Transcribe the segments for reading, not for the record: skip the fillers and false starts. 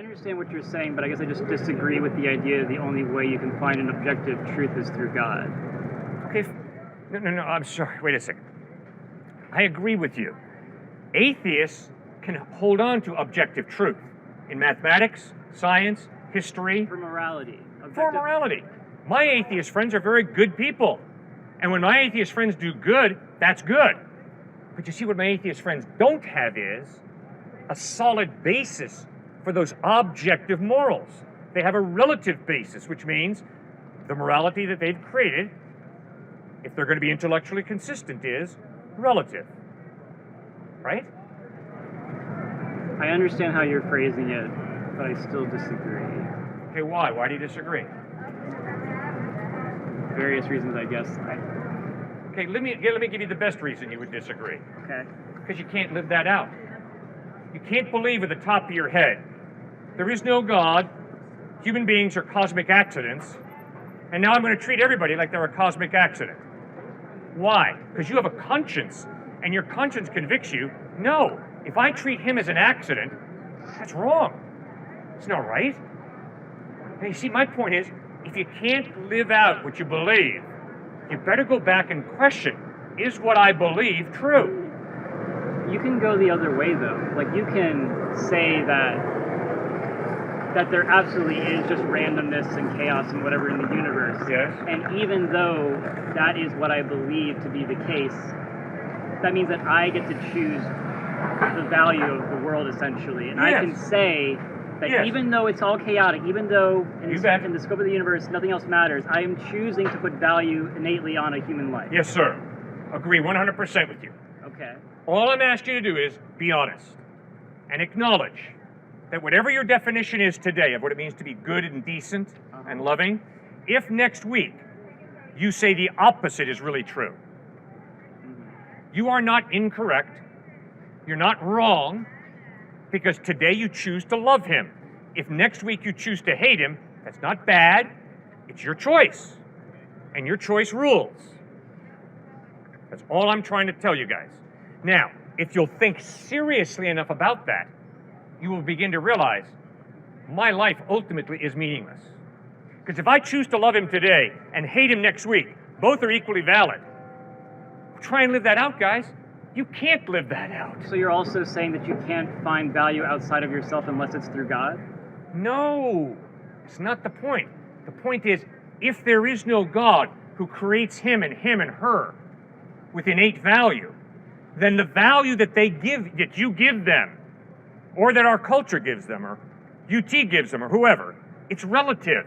understand what you're saying, but I guess I just disagree with the idea that the only way you can find an objective truth is through God. Okay, no, I'm sorry, wait a second. I agree with you. Atheists can hold on to objective truth in mathematics, science, history. For morality. For morality. My atheist friends are very good people. And when my atheist friends do good, that's good. But you see, what my atheist friends don't have is a solid basis for those objective morals. They have a relative basis, which means the morality that they've created, if they're going to be intellectually consistent, is relative. Right? I understand how you're phrasing it, but I still disagree. Okay, why? Why do you disagree? Various reasons, I guess. Okay, let me give you the best reason you would disagree. Okay. Because you can't live that out. You can't believe at the top of your head there is no God, human beings are cosmic accidents, and now I'm going to treat everybody like they're a cosmic accident. Why? Because you have a conscience, and your conscience convicts you, no, if I treat him as an accident, that's wrong. It's not right. And you see, my point is, if you can't live out what you believe, you better go back and question, is what I believe true? You can go the other way, though. Like, you can say that there absolutely is just randomness and chaos and whatever in the universe. Yes. And even though that is what I believe to be the case, that means that I get to choose the value of the world, essentially. And Yes. I can say that Yes. even even though it's all chaotic, even though You bet. in the scope of the universe nothing else matters, I am choosing to put value innately on a human life. Yes, sir. Agree 100% with you. Okay. All I'm asking you to do is be honest and acknowledge that whatever your definition is today of what it means to be good and decent and loving, if next week you say the opposite is really true, you are not incorrect, you're not wrong, because today you choose to love him. If next week you choose to hate him, that's not bad, it's your choice, and your choice rules. That's all I'm trying to tell you guys. Now, if you'll think seriously enough about that, you will begin to realize my life ultimately is meaningless. Because if I choose to love him today and hate him next week, both are equally valid. Try and live that out, guys. You can't live that out. So you're also saying that you can't find value outside of yourself unless it's through God? No, it's not the point. The point is, if there is no God who creates him and her with innate value, then the value that you give them, or that our culture gives them, or UT gives them, or whoever, it's relative,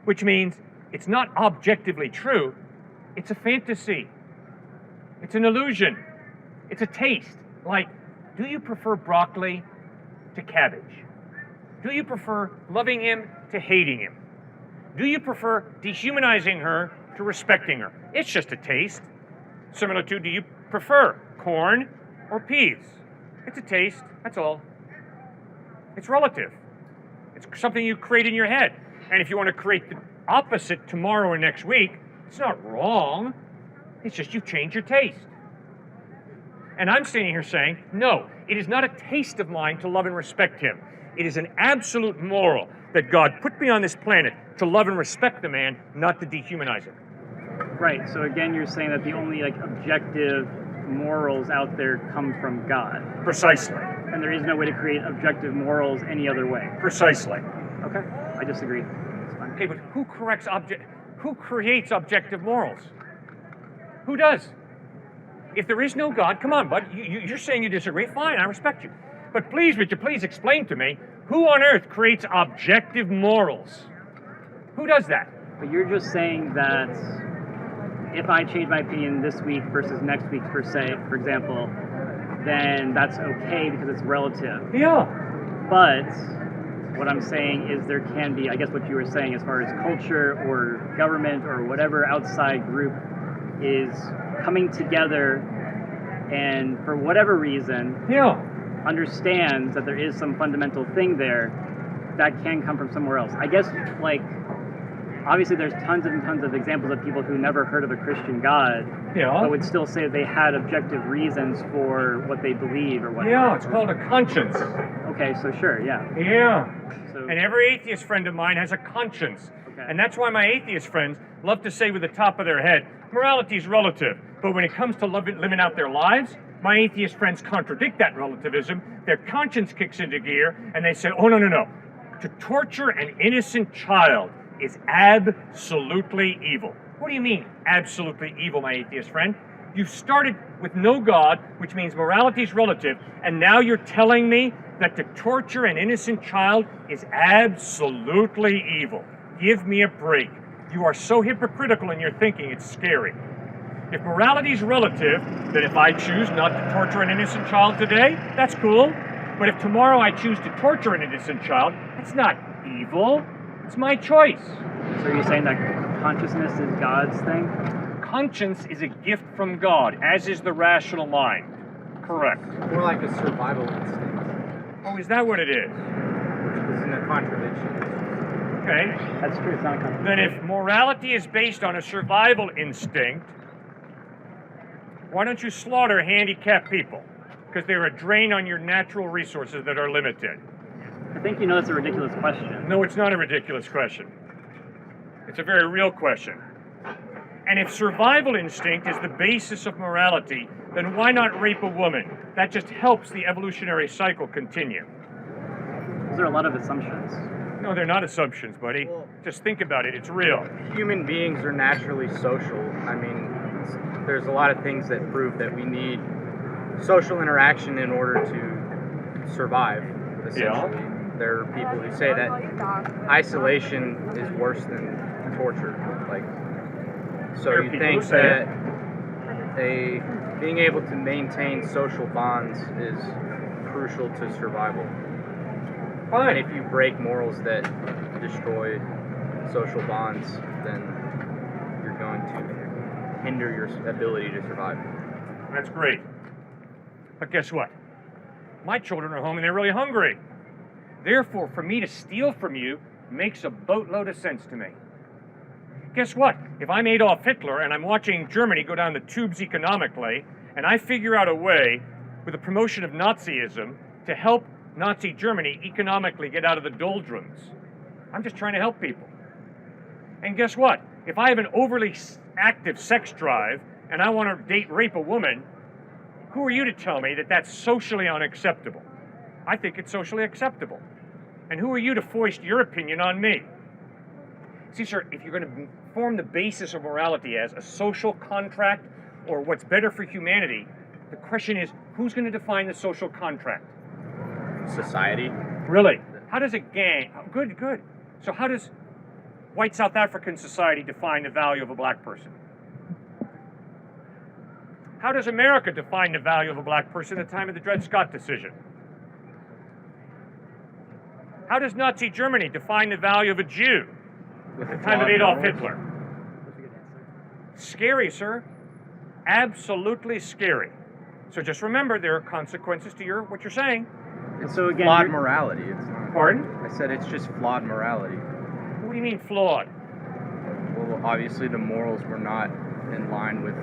which means it's not objectively true, it's a fantasy, it's an illusion, it's a taste. Like, do you prefer broccoli to cabbage? Do you prefer loving him to hating him? Do you prefer dehumanizing her to respecting her? It's just a taste. Similar to, do you prefer corn or peas? It's a taste, that's all. It's relative. It's something you create in your head. And if you want to create the opposite tomorrow or next week, it's not wrong. It's just you change your taste. And I'm standing here saying, no, it is not a taste of mine to love and respect him. It is an absolute moral that God put me on this planet to love and respect the man, not to dehumanize him. Right, so again, you're saying that the only objective morals out there come from God. Precisely. And there is no way to create objective morals any other way. Precisely. Okay, I disagree. It's fine. Okay, but who creates objective morals? Who does? If there is no God, come on, bud, you're saying you disagree, fine, I respect you. But please, would you please explain to me, who on earth creates objective morals? Who does that? But you're just saying that if I change my opinion this week versus next week, for example, then that's okay because it's relative. Yeah. But what I'm saying is there can be, I guess what you were saying as far as culture or government or whatever outside group is coming together and for whatever reason understands that there is some fundamental thing there that can come from somewhere else. I guess, obviously there's tons and tons of examples of people who never heard of a Christian God, but would still say they had objective reasons for what they believe or whatever. Yeah, it's called a conscience. Okay, so sure, yeah. Yeah. So, And every atheist friend of mine has a conscience. Okay. And that's why my atheist friends love to say with the top of their head, morality is relative. But when it comes to living out their lives, my atheist friends contradict that relativism. Their conscience kicks into gear, and they say, oh, no. To torture an innocent child is absolutely evil. What do you mean, absolutely evil, my atheist friend? You've started with no God, which means morality is relative, and now you're telling me that to torture an innocent child is absolutely evil. Give me a break. You are so hypocritical in your thinking, it's scary. If morality is relative, then if I choose not to torture an innocent child today, that's cool. But if tomorrow I choose to torture an innocent child, that's not evil. It's my choice. So are you saying that consciousness is God's thing? Conscience is a gift from God, as is the rational mind. Correct. More like a survival instinct, Oh, is that what it is? which isn't a contradiction. Okay. That's true. It's not a contradiction. Then if morality is based on a survival instinct, why don't you slaughter handicapped people? Because they're a drain on your natural resources that are limited. I think you know that's a ridiculous question. No, it's not a ridiculous question. It's a very real question. And if survival instinct is the basis of morality, then why not rape a woman? That just helps the evolutionary cycle continue. Those are a lot of assumptions. No, they're not assumptions, buddy. Just think about it. It's real. Human beings are naturally social. I mean, there's a lot of things that prove that we need social interaction in order to survive, essentially. There are people who say that isolation is worse than torture. So There are you people think who say that being able to maintain social bonds is crucial to survival. Fine. And if you break morals that destroy social bonds, then you're going to hinder your ability to survive. That's great. But guess what? My children are home and they're really hungry. Therefore, for me to steal from you makes a boatload of sense to me. Guess what? If I'm Adolf Hitler and I'm watching Germany go down the tubes economically, and I figure out a way, with the promotion of Nazism, to help Nazi Germany economically get out of the doldrums, I'm just trying to help people. And guess what? If I have an overly active sex drive and I want to rape a woman, who are you to tell me that that's socially unacceptable? I think it's socially acceptable. And who are you to foist your opinion on me? See, sir, if you're going to form the basis of morality as a social contract or what's better for humanity, the question is, who's going to define the social contract? Society. Really? How does a gang... Good. So how does white South African society define the value of a black person? How does America define the value of a black person at the time of the Dred Scott decision? How does Nazi Germany define the value of a Jew at the time of Adolf Hitler? Scary, sir. Absolutely scary. So just remember, there are consequences to what you're saying. And so again, Flawed morality. It's not. Pardon? I said it's just flawed morality. What do you mean flawed? Well, obviously the morals were not in line with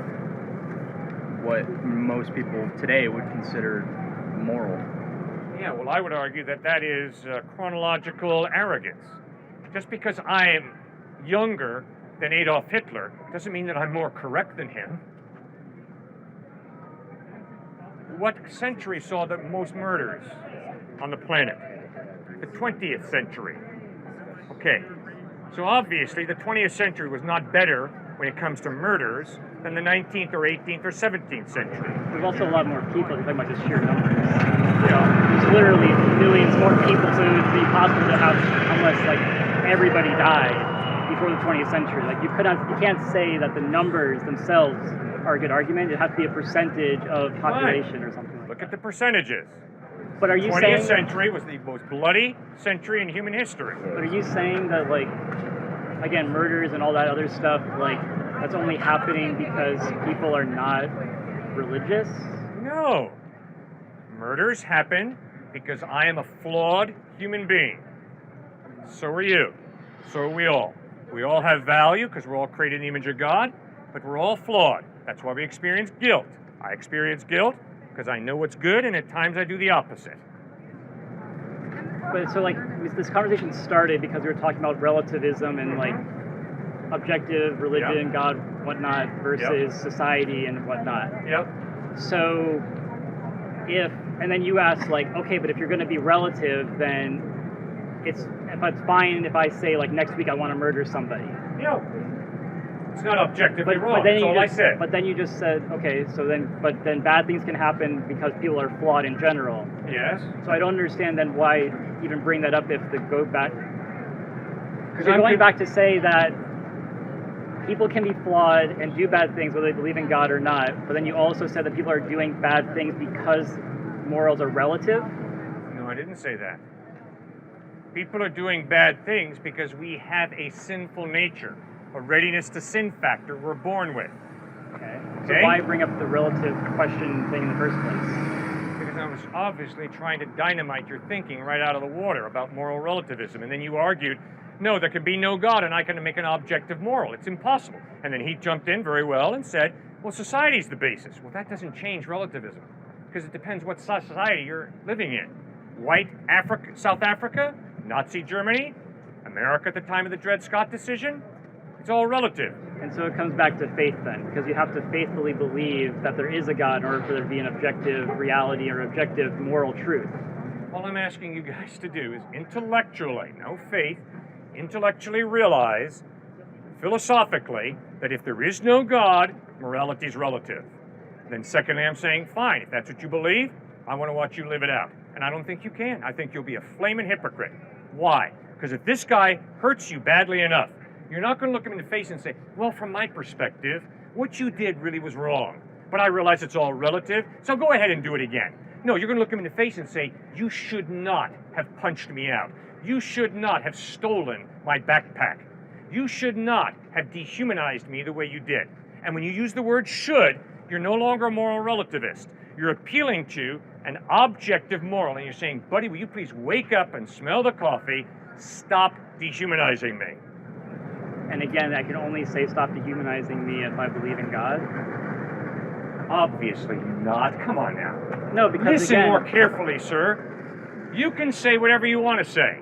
what most people today would consider moral. Yeah, well, I would argue that that is chronological arrogance. Just because I am younger than Adolf Hitler doesn't mean that I'm more correct than him. What century saw the most murders on the planet? The 20th century. Okay, so obviously the 20th century was not better when it comes to murders than the 19th or 18th or 17th century. there's also a lot more people. You're talking about just sheer numbers. There's literally millions more people, so it would be possible to have unless everybody died before the 20th century. You can't say that the numbers themselves are a good argument. It has to be a percentage of population or something like Look that. at the percentages. But are you 20th saying century was the most bloody century in human history. But are you saying that again, murders and all that other stuff, that's only happening because people are not religious? No. Murders happen because I am a flawed human being. So are you. So are we all. We all have value because we're all created in the image of God, but we're all flawed. That's why we experience guilt. I experience guilt because I know what's good, and at times I do the opposite. But so like this conversation started because we were talking about relativism and like objective religion, God, whatnot, versus society and whatnot. Yep. So and then you ask like, okay, but if you're going to be relative, then it's fine if I say like next week I want to murder somebody. Yeah. It's not objectively wrong. But then That's all I said. But then you just said, okay, so then bad things can happen because people are flawed in general. Yes. So I don't understand then why even bring that up if the go back. Because you're going back to say that people can be flawed and do bad things whether they believe in God or not. But then you also said that people are doing bad things because morals are relative. No, I didn't say that. People are doing bad things because we have a sinful nature, a readiness to sin factor we're born with. Okay. So why bring up the relative question thing in the first place? Because I was obviously trying to dynamite your thinking right out of the water about moral relativism. And then you argued, no, there can be no God and I can make an objective moral. It's impossible. And then he jumped in very well and said, well, society's the basis. Well, that doesn't change relativism because it depends what society you're living in. White Africa, South Africa, Nazi Germany, America at the time of the Dred Scott decision, it's all relative. And so it comes back to faith then, because you have to faithfully believe that there is a God in order for there to be an objective reality or objective moral truth. All I'm asking you guys to do is intellectually, no faith, intellectually realize, philosophically, that if there is no God, morality is relative. Then secondly, I'm saying, fine, if that's what you believe, I want to watch you live it out. And I don't think you can. I think you'll be a flaming hypocrite. Why? Because if this guy hurts you badly enough, you're not going to look him in the face and say, well, from my perspective, what you did really was wrong. But I realize it's all relative, so go ahead and do it again. No, you're going to look him in the face and say, you should not have punched me out. You should not have stolen my backpack. You should not have dehumanized me the way you did. And when you use the word should, you're no longer a moral relativist. You're appealing to an objective moral, and you're saying, buddy, will you please wake up and smell the coffee? Stop dehumanizing me. And again, I can only say stop dehumanizing me if I believe in God. Obviously not. Come on now. No, because listen again, more carefully, sir. You can say whatever you want to say.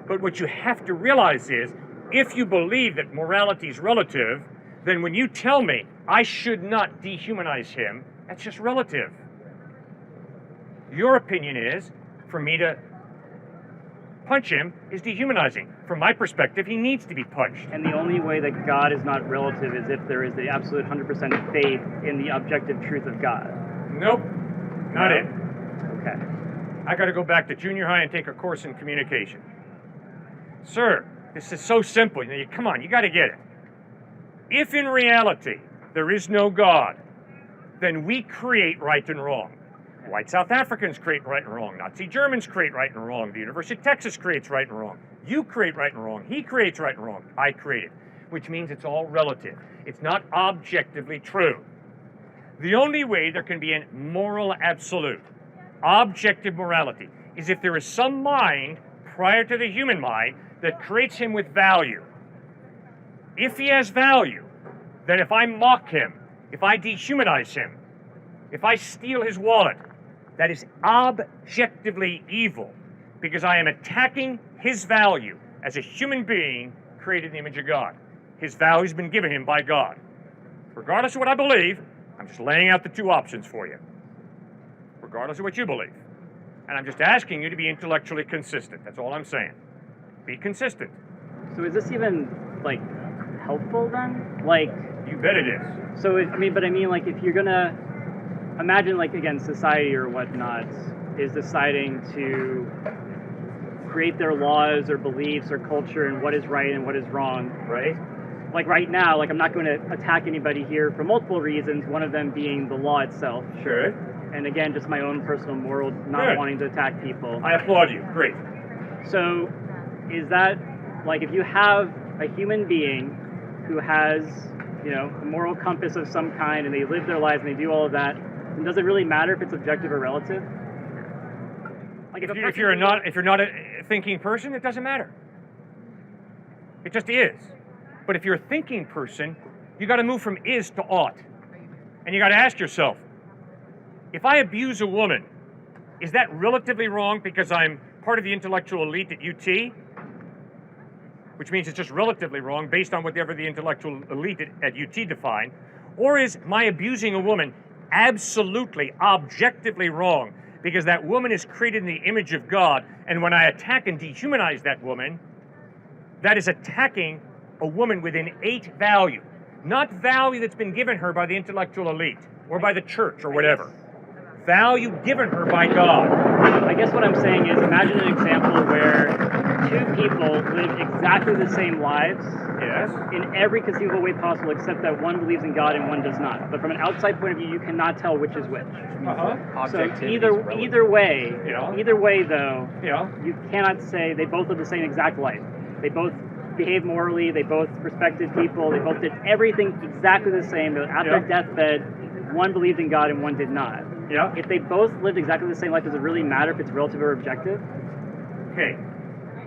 But what you have to realize is, if you believe that morality is relative, then when you tell me I should not dehumanize him, that's just relative. Your opinion is, for me to punch him is dehumanizing. From my perspective, he needs to be punched. And the only way that God is not relative is if there is the absolute 100% faith in the objective truth of God. Nope, not it. Okay. I got to go back to junior high and take a course in communication. Sir, this is so simple. Come on, you got to get it. If in reality there is no God, then we create right and wrong. White South Africans create right and wrong. Nazi Germans create right and wrong. The University of Texas creates right and wrong. You create right and wrong. He creates right and wrong. I create it, which means it's all relative. It's not objectively true. The only way there can be a moral absolute, objective morality, is if there is some mind prior to the human mind that creates him with value. If he has value, then if I mock him, if I dehumanize him, if I steal his wallet, that is objectively evil because I am attacking his value as a human being created in the image of God. His value has been given him by God. Regardless of what I believe, I'm just laying out the two options for you. Regardless of what you believe. And I'm just asking you to be intellectually consistent. That's all I'm saying. Be consistent. So is this even, like, helpful then? Like, you bet it is. So, I mean, like, if you're gonna imagine, like, again, society or whatnot is deciding to create their laws or beliefs or culture and what is right and what is wrong. Right. Like right now, like I'm not going to attack anybody here for multiple reasons, one of them being the law itself. Sure. And again, just my own personal moral, not wanting to attack people. I applaud you. Great. So, is that, like, if you have a human being who has, you know, a moral compass of some kind and they live their lives and they do all of that, then does it really matter if it's objective or relative? Like if you're not a thinking person, it doesn't matter. It just is. But if you're a thinking person, you got to move from is to ought. And you got to ask yourself, if I abuse a woman, is that relatively wrong because I'm part of the intellectual elite at UT, which means it's just relatively wrong based on whatever the intellectual elite at UT define, or is my abusing a woman absolutely, objectively wrong because that woman is created in the image of God, and when I attack and dehumanize that woman, that is attacking a woman with innate value, not value that's been given her by the intellectual elite or by the church or whatever. Value given her by God. I guess what I'm saying is, imagine an example where two people live exactly the same lives Yes. in every conceivable way possible, except that one believes in God and one does not. But from an outside point of view, you cannot tell which is which. So either way, Yeah. either way though, Yeah. you cannot say they both live the same exact life. They both behaved morally, they both respected people, they both did everything exactly the same. But at their deathbed, one believed in God and one did not. Yeah. If they both lived exactly the same life, does it really matter if it's relative or objective? Okay.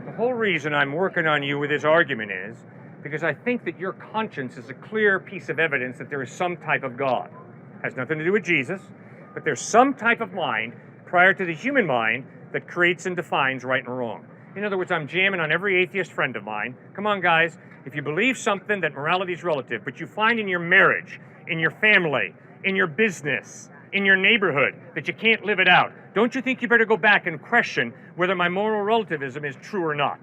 The whole reason I'm working on you with this argument is because I think that your conscience is a clear piece of evidence that there is some type of God. Has nothing to do with Jesus, but there's some type of mind prior to the human mind that creates and defines right and wrong. In other words, I'm jamming on every atheist friend of mine. Come on, guys. If you believe something that morality is relative, but you find in your marriage, in your family, in your business, in your neighborhood, that you can't live it out, don't you think you better go back and question whether my moral relativism is true or not?